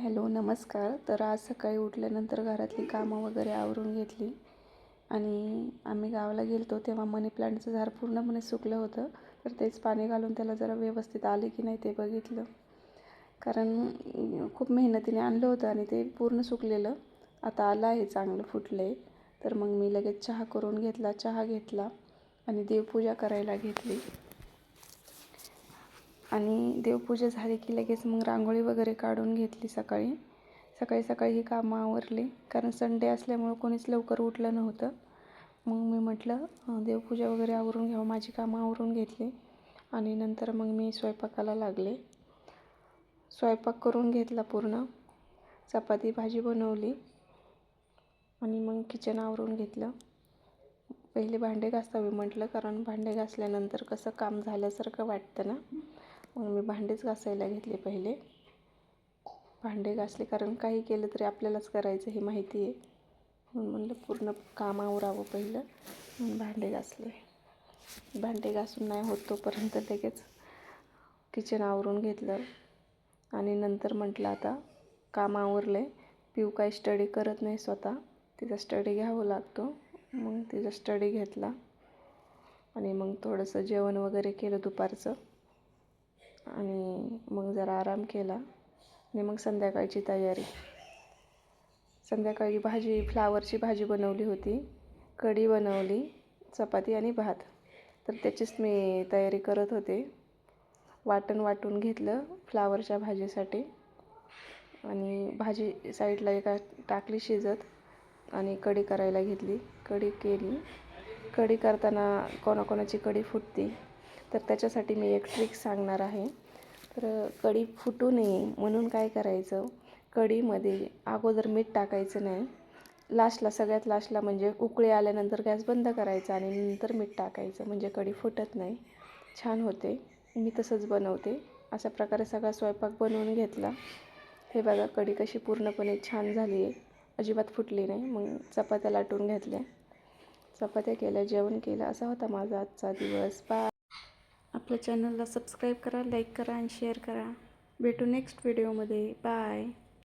Hello नमस्कार. तर आज सकाळी उठल्यानंतर घरातली कामं वगैरे आवरून घेतली आणि आम्ही गावाला गेलो होतो तेव्हा मनी प्लांटचं झाड पूर्णपणे सुकलं होतं. तर तेच पाणी घालून त्याला जरा व्यवस्थित आले की नाही ते बघितलं, कारण खूप मेहनतीने आणलं होतं आणि ते पूर्ण सुकलेलं. आता आलं आहे, चांगलं फुटलं आहे. तर मग मी लगेच चहा करून घेतला, चहा घेतला आणि देवपूजा करायला घेतली. आणि देवपूजा झाली की लगेच मग रांगोळी वगैरे काढून घेतली. सकाळी ही कामं आवरली, कारण संडे असल्यामुळं कोणीच लवकर उठलं नव्हतं. मग मी म्हटलं देवपूजा वगैरे आवरून घ्यावं, माझी कामं आवरून घेतली आणि नंतर मग मी स्वयंपाकाला लागले. स्वयंपाक करून घेतला पूर्ण, चपाती भाजी बनवली आणि मग किचन आवरून घेतलं. पहिले भांडे घासावे म्हटलं, कारण भांडे घासल्यानंतर कसं काम झाल्यासारखं वाटतं ना. मग मी भांडेच घासायला घेतले. पहिले भांडे घासले, कारण काही केलं तरी आपल्यालाच करायचं हे माहिती आहे. म्हणून म्हणलं पूर्ण काम आवरावं पहिलं, म्हणून भांडे घासले. भांडे घासून नाही होत तोपर्यंत लगेच किचन आवरून घेतलं आणि नंतर म्हटलं आता काम आवरले. पिऊ काही स्टडी करत नाही स्वतः, तिचा स्टडी घ्यावं लागतो. मग तिचा स्टडी घेतला आणि मग थोडंसं जेवण वगैरे केलं दुपारचं आणि मग जरा आराम केला आणि मग संध्याकाळची तयारी. संध्याकाळी फ्लावरची भाजी बनवली होती, कढी बनवली, चपाती आणि भात. तर त्याचीच मी तयारी करत होते. वाटून घेतलं फ्लावरच्या भाजीसाठी आणि भाजी साईडला एका टाकली शिजत आणि कढी करायला घेतली. कढी केली. कढी करताना कोणाकोणाची कढी फुटते, तर त्याच्यासाठी मी एक ट्रिक सांगणार आहे. तर कढी फुटू नये म्हणून काय करायचं, कढीमध्ये अगोदर मीठ टाकायचं नाही, सगळ्यात लास्टला म्हणजे उकळी आल्यानंतर गॅस बंद करायचा आणि नंतर मीठ टाकायचं, म्हणजे कढी फुटत नाही, छान होते. मी तसंच बनवते. अशा प्रकारे सगळा स्वयंपाक बनवून घेतला. हे बघा कढी कशी पूर्णपणे छान झाली आहे, अजिबात फुटली नाही. मग चपात्या लाटून घेतल्या, चपात्या केल्या, जेवण केलं. असा होता माझा आजचा दिवस. बाय. आपल्या चॅनलला सबस्क्राईब करा, लाईक करा आणि शेअर करा. भेटू नेक्स्ट व्हिडिओमध्ये. बाय.